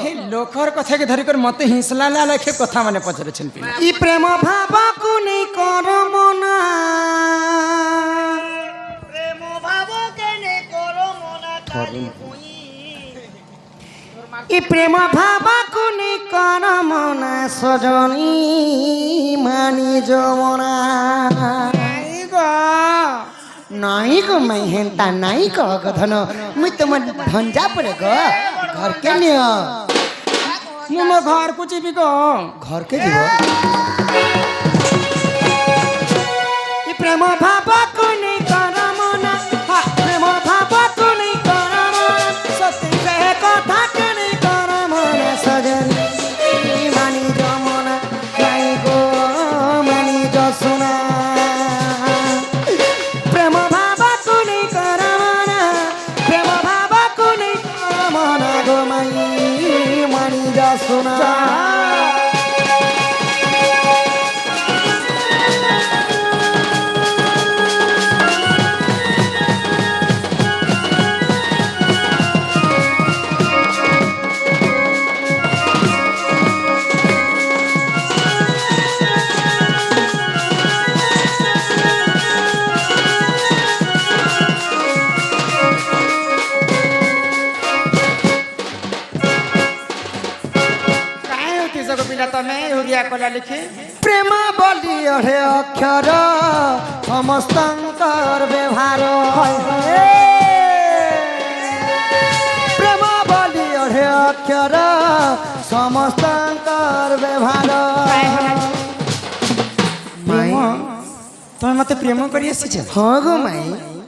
हे लोकर कथा के धरी कर मते हिंसला ला लेखे कथा माने पछरे छन पिला ई प्रेम भावा को नहीं कर मना प्रेम भाव के ने करो मना खाली ई प्रेम भावा को नहीं कर मना सजनी मानी जमना नहीं गो मैं हेंता नहीं कह गधन मुई तुम धंजा पड़े गो घर के नियो मो घर को जीबी गो घर के जीव ई प्रेम भावा को नहीं कर मना प्रेम भावा को नहीं कर मना सत्य से कथा के नहीं कर मना सजनी मानी जमना नहीं गो मानी जसुना प्रेम भावा को नहीं कर मना प्रेम भावा को नहीं कर मना गो मानी जसुना प्रेम बोली अहे अक्षर समस्तंकर व्यवहार प्रेम बोली अहे अक्षर समस्तंकर व्यवहार तुम मते प्रेम करी आसी छ हाँ गो माई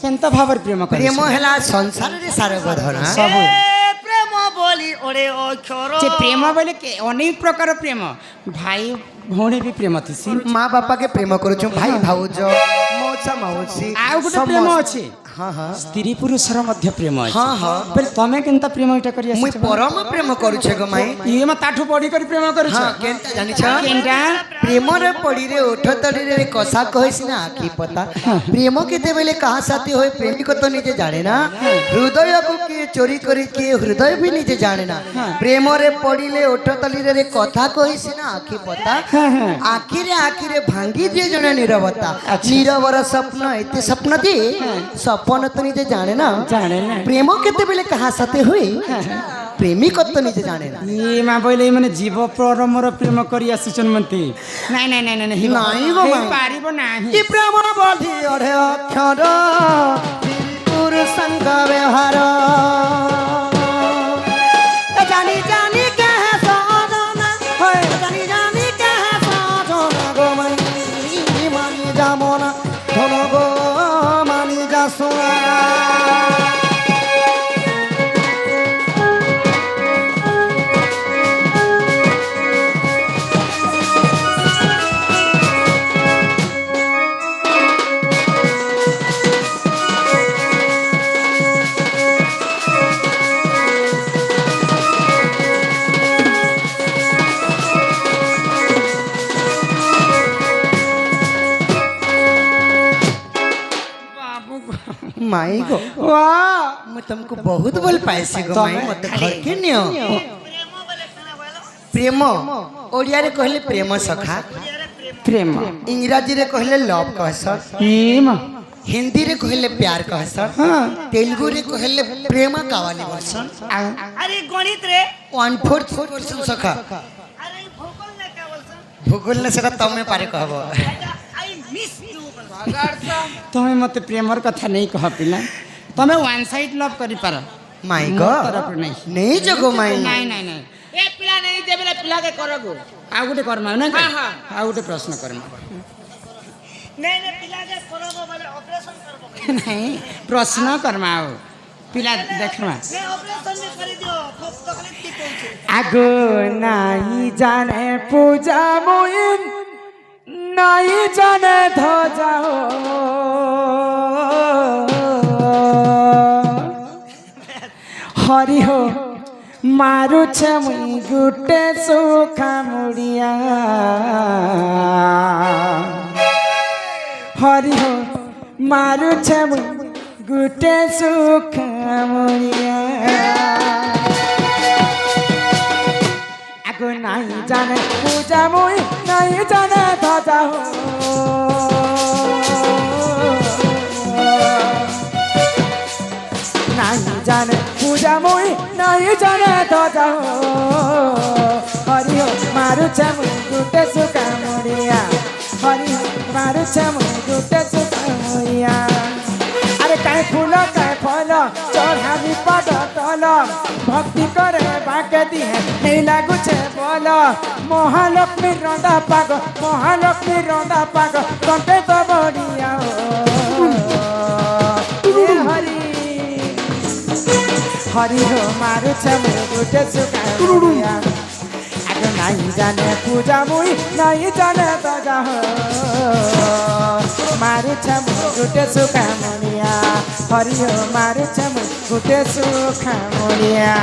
केनता भावर प्रेम करी प्रेम हेला संसार रे सारे गधना सब प्रेम बोली ओरे अक्षर जे प्रेम बोले के अनेक प्रकार प्रेम भाई भौणी भी प्रेम थिसी माँ बापा के प्रेम करूँ भाई भाउज मौसा मौसी आ गुटे प्रेम अछि हाँ हाँ स्त्री पुरुषर मध्य प्रेम अछि हाँ हाँ पर तमे केनता प्रेम इटा करी आसी मुई परम प्रेम करूछे गो माई ये म ताठू पढी कर प्रेम करू छ हाँ केनता जानी छ केनता प्रेम रे पड़ी रे ओठ तड़ी रे कसा कहस ना आखी पता प्रेम केते बेले कहा साथी होय प्रेमी को तो निजे जाने ना हृदय को के चोरी करी के हृदय भी निजे जाने ना प्रेम रे पड़ीले ओठ तड़ी रे कथा कहस ना आखी पता आखी रे भांगी दिए जने नीरवता नीरवर स्वप्न एते स्वप्न दी सपन तो निजे जाने ना प्रेम केते बेले कहा साथी होय प्रेमी को तो निजे जाने ना ये मा बोले माने जीव परमर प्रेम करी आसीचन मनती नाही नाही नाही नाही नाही गो माई पारिबो नाही ई प्रेम बोली अरे अक्षर पुरुष संग व्यवहार जानी जानी के है साधना होय जानी जानी के है साधना गो मानी मानी जामना धन गो मानी जासुना माई गो वाह मैं तुमको बहुत बोल पाए से गो माई मत घर के नियो प्रेम ओडिया रे कहले प्रेम सखा प्रेम इंग्रजी रे कहले लव कहसन प्रेम हिंदी रे कहले प्यार कहसन तेलुगु रे कहले प्रेम कावाली वर्षन अरे गणित रे 1/4 सखा अरे भूगोल ने क्या बोलसन भूगोल ने सका तमे पारे कहबो आई मिस यू तमे मते प्रेमर कथा नहीं कह पिला तमे वन साइड लव करी पार माई गो तरफ नहीं नहीं जगो माई नहीं नहीं नहीं ए पिला नहीं देबेले पिला के करगो आ गुटे करमा ना हाँ, हाँ। आ गुटे प्रश्न करमा नहीं नहीं पिला के करगो माने ऑपरेशन करबो नहीं प्रश्न करमा हो पिला देखमा नहीं ऑपरेशन में करी दियो खूब तकलीफ की पहुंचे आगो नहीं जाने पूजा मोइन नहीं जाने ध्वजा हो हरि हो मारू मुई गुटे सुखा मुड़िया हरि हो मारू मुई गुटे सुखा मुड़िया জানে পূজা মুই নাই জানে ধ্বজা হো নাই জানে পূজা মুই নাই জানে ধ্বজা হো হরি হো মারুছে মুই গুটে সুকা মরিয়া হরি হো মারুছে মুই গুটে সুকা মরিয়া আরে কাই ফুল কাই ফল চড়াবি পদ তল ভক্তি করে বাকে দিয়ে নেই লাগুছে বল মহালক্ষ্মী রন্দা পাগ মহালক্ষ্মী রন্দা পাগ তন্তে তো বড়িয়া হরি হরি হো মারুছে মুই গুটে সুকা মরিয়া আগে নাই জানে পূজা মুই নাই জানে বাজা হো মারুছে মুই গুটে সুকা মরিয়া হরি হো মারুছে মুই গুটে সুকা মরিয়া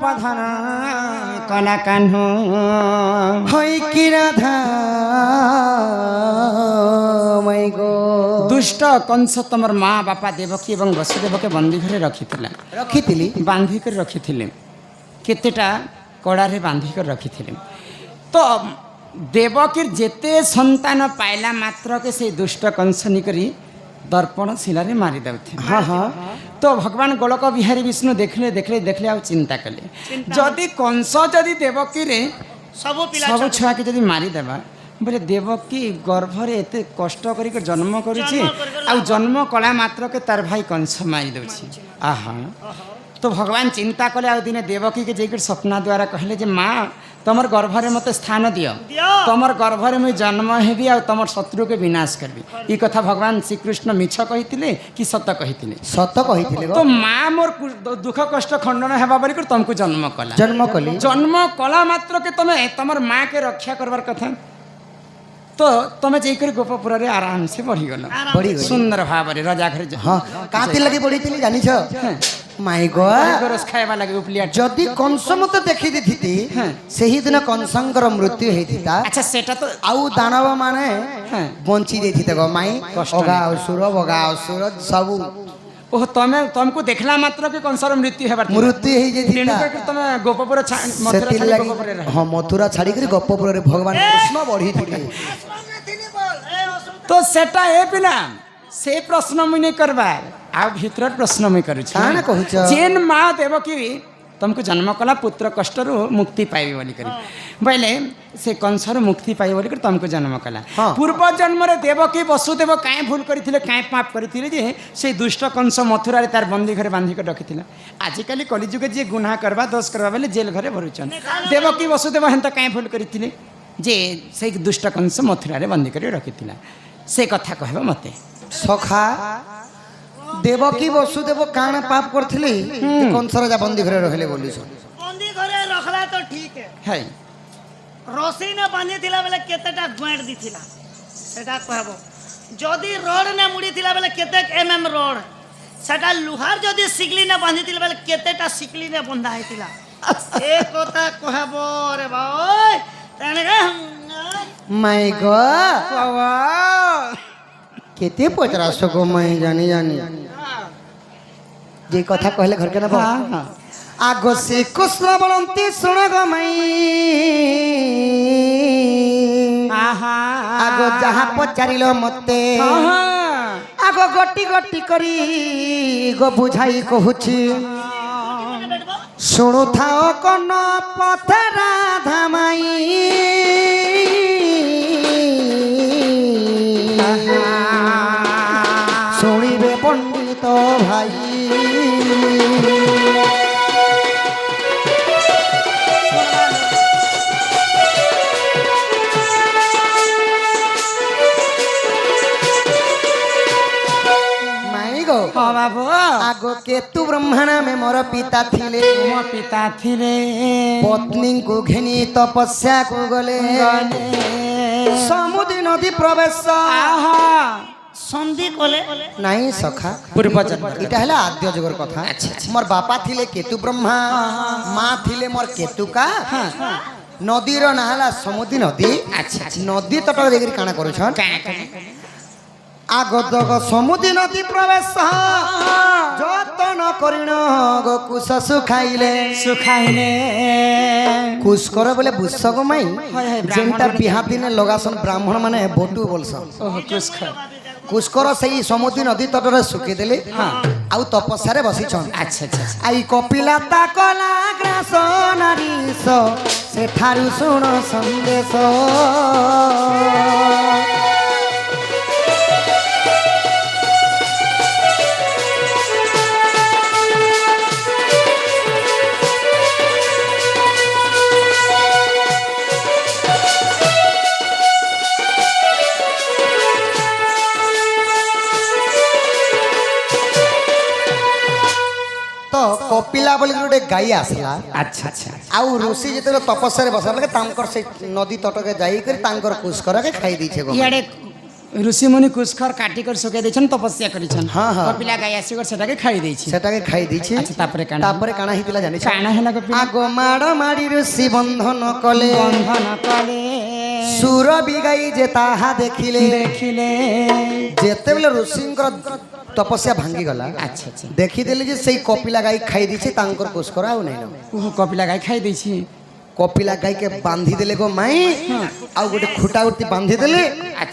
প্রধান কলা কাহ্ন হই কি রাধা মাই গো দুষ্ট কংস তোমার মা বাপা দেবকী এবং বসুদেবকে বন্দী ঘরে রখিলা রখিଥିଲି বাঁধি করে রখিলে কেতেটা কড়ারে বাঁধি করে রখিলে তো দেবকীর যেতে সন্তান পাইলা মাত্রকে সেই দুষ্ট কংস নিকরি দর্পণ শিলারে মারি দেউথে হ্যাঁ হ্যাঁ তো ভগবান গোলক বিহারী বিষ্ণু দেখলে দেখলে দেখলে আর চিন্তা কলে যদি কংস যদি দেবকীরে সব ছুয়াকে যদি মারি দেবা বলে দেবকী গর্ভরে এতে কষ্ট করি জন্ম করেছি আর জন্ম কলা মাত্রকে তার ভাই কংস মারি দেছি আহা তো ভগবান চিন্তা কলে আর দিনে দেবকীকে যাই স্বপ্ন দ্বারা কহিলে যে মা তোমার গর্ভরে মতো স্থান দিও তোমার গর্ভরে মুই জন্ম হেবি আর তোমার শত্রুকে বিনাশ করবি এই কথা ভগবান শ্রীকৃষ্ণ মিছ কহিলে কি সত কহিলে সত কহিଥିଲେ তো মা মোর দুঃখ কষ্ট খণ্ডন হেবা বলি তোমাকে জন্ম কলা জন্ম কলি জন্ম কলা মাত্রকে তুমি তোমার মাকে রক্ষা করবার কথা তো তুমি যাই করে গোপপুরে আরামসে বড়িগল বড়িগলি সুন্দর ভাবে রাজা ঘরে হ্যাঁ কাঁতি লাগি বড়িଥିଲି জানিছ মাই গো রস খাইবা লাগে উপলিয়া যদি কংস মতো দেখি দিথিতি সেই দিন কংসঙ্কর মৃত্যু হইতিতা আচ্ছা সেটা তো আউ দানব মানে বঞ্চি দেইথিতে গো মাই কষ্ট অগা অসুর সবু ও তুমি তোমাকে দেখলা মাত্র কি কংসর মৃত্যু হেবার মৃত্যু হই যেতিতা তুমি গোপপুর মথুরা সেতিল ছাড়ি লাগি গোপপুরে রহ হ্যাঁ মথুরা ছাড়ি করে গপ্পপুরে ভগবান কৃষ্ণ বঢ়িଥିଲେ তো সেটা এ পিলা সে প্রশ্ন মুই নাই করবার আর ভিতর প্রশ্ন মুই করুছি কানা কহুছ যেন মা দেবকী तुमको जन्म कला पुत्र कष्टर मुक्ति पाइबे बोली करी बोले से कंसर मुक्ति पाइबे बोली करी तुमको जन्म कला पूर्व जन्म रे देवकी वसुदेव काए भूल करथिले काए पाप करथिले जे से दुष्ट कंस मथुरा रे तार बंदी घरे बांधी के रखिथिला आजिकली कलिजुगे जे गुनाह करबा दोष करबा बोले जेल घरे भरुचन देवकी वसुदेव हेंता काए भूल करथिले जे से दुष्ट कंस मथुरा रे बंदी कर रखिथिला से कथा कहबा मते सखा देवकी वसुदेव काण पाप करथिले कंसर जा बंदी घरे रहले बोली सो बंदी घरे रखला तो ठीक है रसी ने बांधी थिला बेले केतेटा गुएट दिथिला सेटा कहबो जदी रोड ने मुड़ी थिला बेले केते एमएम रोड सेटा लुहार जदी सिकली ने बांधी थिला बेले केतेटा सिकली ने बंधा हेतिला ए কথা कहबो रे भाई तने माय गॉड केते पचरास को मैं जानी जे कथा कहले घर के ना आगो से कृष्ण बलंती सुन गो मई आगो जहाँ पचारिलो मते आगो गटी गटी करी गो बुझाई कहूची शुणु थाओ कन पथे राधा माई शुणिबे पंडित भाई গো হ্যাঁ বাবু আগো কেতু ব্রহ্মা নামে মোর পিতা থিলে ମୋ ପିତା ଥିଲେ ପତ୍ନୀଙ୍କୁ ଘେନି ତପସ୍ୟାକୁ ଗଲେ ସମୁଦ୍ର ନଦୀ ପ୍ରବେଶ ଆହା সন্ধি কলে ନାଇଁ ସଖା ପୂର୍ବ ଜନ୍ମ এটা হলো আদ্য যুগের কথা মোর বাপা থিলে কেতু ব্রহ্মা মা থিলে মোর কেতুকা নদীর না হলা সমুদ্র নদী নদী তট দেখি কাଣା করুছন আগদগ সমুদ্র নদী প্রবেশ যতন করিণ গো কুশ শুখাইলে ସୁଖାଇଲେ কুশ করে বলে বুঝছ গো মাই যেটা বিহা দিনে লগাসন ব্রাহ্মণ মানে বটু বলসন ଓହୋ କୁସ୍କ কুশকর সেই সমুদ্র নদী তটরে শুকি দেলে আউ তপস্যারে বসিছন ଆଚ୍ଛା ଆଚ୍ଛା আই কপিলাতা কলা গ্রাস নারীস সেঠারু শুণ সন্দেশ তো কপিলা বলি গোটে গাই আসলা ଆଚ୍ଛା ଆଚ୍ଛା আউ ঋষি যেতবে তপস্যারে বসা লাগে তাঙ্কর সেই নদী তটকে যাই করে তাঙ্কর কুশকরকে খাই দিছে গো ଇଆଡ଼େ ଋଷିମୁନି କୁସ୍କର କାଟିକରି ଶୁଖେଇ ଦେଇଛନ୍ ତପସ୍ୟା କରିଛନ୍ ହଁ, ହଁ। କପିଲା ଗାଈ ଆସିକରି ସେଟାକେ ଖାଇ ଦେଇଛି সেটাকে খাই দিছে আচ্ছা, তারপরে কাଣା? তারপরে কানা হইতিলা জানিছ କାଣା ହେଲା କପିଲା আগ মাড় মাড়ি ঋষি বন্ধন কলে ବନ୍ଧନ କଲେ সুর বিগাই যে তাহা দেখিলে ଦେଖିଲେ যেতেবেলে ঋষিঙ্কর তপস্যা ভাঙ্গি গলা ଆଚ୍ଛା ଆଚ୍ଛା ଦେଖିଦେଲେ যে সেই কপিলা গাই খাই দিছে তাঙ্কর কুশকর আউ নাই ଓହୋ କପିଲା ଗାଈ ଖାଇ ଦେଇଛି কপিলা গাইকে বাঁধি দেলে গো মাই আউ গোটে খুঁটা উঠি বাঁধি দেলে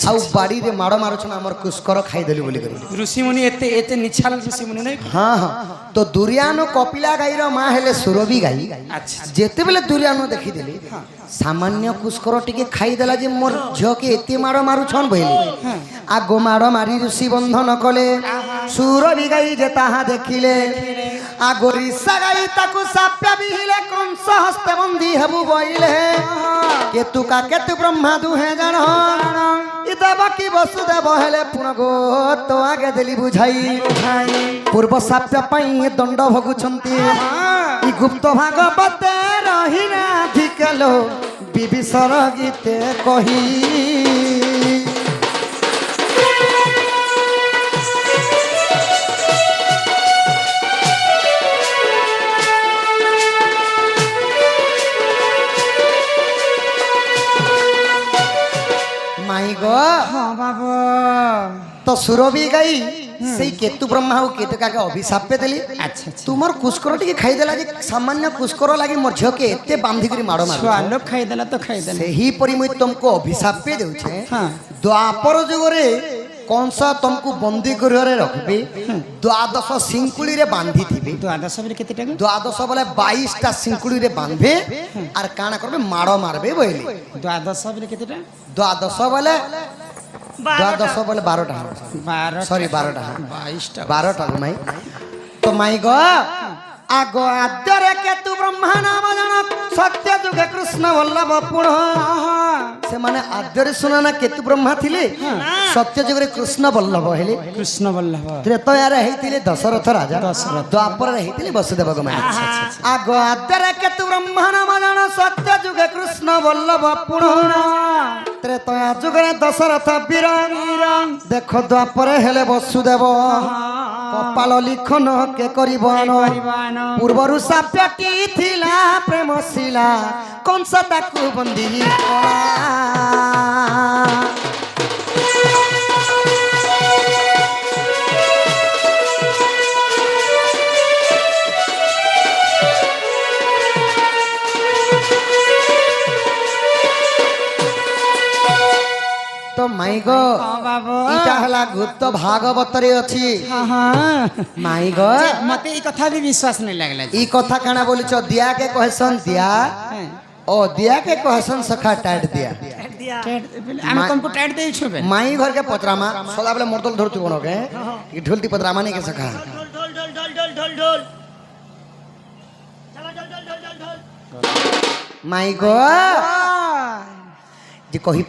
আউ বাড়িরে মাড় মারুছন আমার কুশকর খাই দেলি বলি করি ଋଷିମୁନି ଏତେ ଏତେ ନିଛାଲ ଋଷିମୁନି ନାଇଁ হ্যাঁ হ্যাঁ তো দুরিয়ানো কপিলা গাইর মা হেলে সুরবি গাই আচ্ছা যেতেবেলে দুরিয়ানো দেখিদেলি সামান্য কুশকর টিকে খাইদেলা যে মোর ঝিওকে এতে মাড় মারুছন বইলে আগ মাড় মারি ঋষি বন্ধন কলে সুরবি গাই যে তাহা দেখিলে আগ ঋষা গাই তাকু সাপ্যা বিহিলে কংস হস্তে বন্ধি হেবু বইলে কেতুকা কেতু ব্রহ্মা দুহে জান ই দেবকী বসুদেব হেলে পুণ গো তো আগে দেলি বুঝাই পূর্ব সাপ্য পাই দণ্ড ভোগুছন্তি ই গুপ্ত ভাগবতে রহি না ধিকেলো বিবিসর গীতে কহি মাই গো ହଁ ବାବୁ তো সুরবি গাই সেই কেতু ব্রহ্মা ও কেতুকাকে অভিশাপে দেলি ଆଚ୍ଛା ଆଚ୍ଛା তোমার কুশকর টিকে খাইদেলা যে সামান্য কুশকর লাগি মোর ঝিওকে এতে বাঁধি করে মাড় মার ଛୁଆ ଲୋକ ଖାଇଦେଲା ତ ଖାଇଦେଲା ସେହିପରି ମୁଇଁ ତମକୁ ଅଭିଶାପେ ଦେଉଛେ ହଁ। ଦ୍ୱାପର ଯୁଗରେ କଂସ ତମକୁ ବନ୍ଦୀ ଗୃହରେ ରଖିବେ ଦ୍ୱାଦଶ ଶିଙ୍କୁଳିରେ ବାନ୍ଧିଥିବେ ଦ୍ୱାଦଶ ବେଲେ କେତେ টাকা ଦ୍ୱାଦଶ ବୋଲେ 22ଟା ଶିଙ୍କୁଳିରେ ବାନ୍ଧବେ ଆର୍ କାଣା করবে ମାଡ଼ ମାରବେ বইলে ଦ୍ୱାଦଶ ବେଲେ କେତେ টাকা ଦ୍ୱାଦଶ ବୋଲେ দ্বাদশ বলে 12টা 12 সরি 12টা 22টা 12টা মাই তো মাই গো আগ আদ্যরে কেতু ব্রহ্মা নাম জান সত্য যুগে কৃষ্ণ বল্লভ পুণ সে মানে আদ্যরে শুনা না কেতু ব্রহ্মা থিলে সত্য যুগে কৃষ্ণ বল্লভ হেলে কৃষ্ণ বল্লভ ত্রেতয়ারে হইতিলে দশরথ রাজা দশরথ। দ্বাপরে হইতিলে বসুদেব গোমাই আগ আদ্যরে কেতু ব্রহ্মা নাম জান সত্য যুগে কৃষ্ণ বল্লভ পুণ ত্রেতয়া যুগে দশরথ বীর দেখ দ্বাপরে হেলে বসুদেব কপাল লিখন কে করিব পূর্বরু সাপ্যটি থিলা প্রেম শিলা কংস তাকু বন্দী কলা তো মাই গো ইটা হলা গুপ্ত ভাগবতরে অছি মাই গো মতে এই কথা भी विश्वास नहीं लागला ই কথা কানা বলিছ দিয়া কে কহসন দিয়া ও দিয়া কে কহসন সখা টাইট দিয়া আমি तुमको टाइट दे छुबे মাই ঘর কে পতরামা সদা বলে মর্দল ধরতু বনো কে ই ঢোলতি পতরামা নে কে সখা ঢোল ঢোল ঢোল ঢোল ঢোল ঢোল ঢোল চলো ঢোল ঢোল ঢোল ঢোল ঢোল মাই গো যে কহি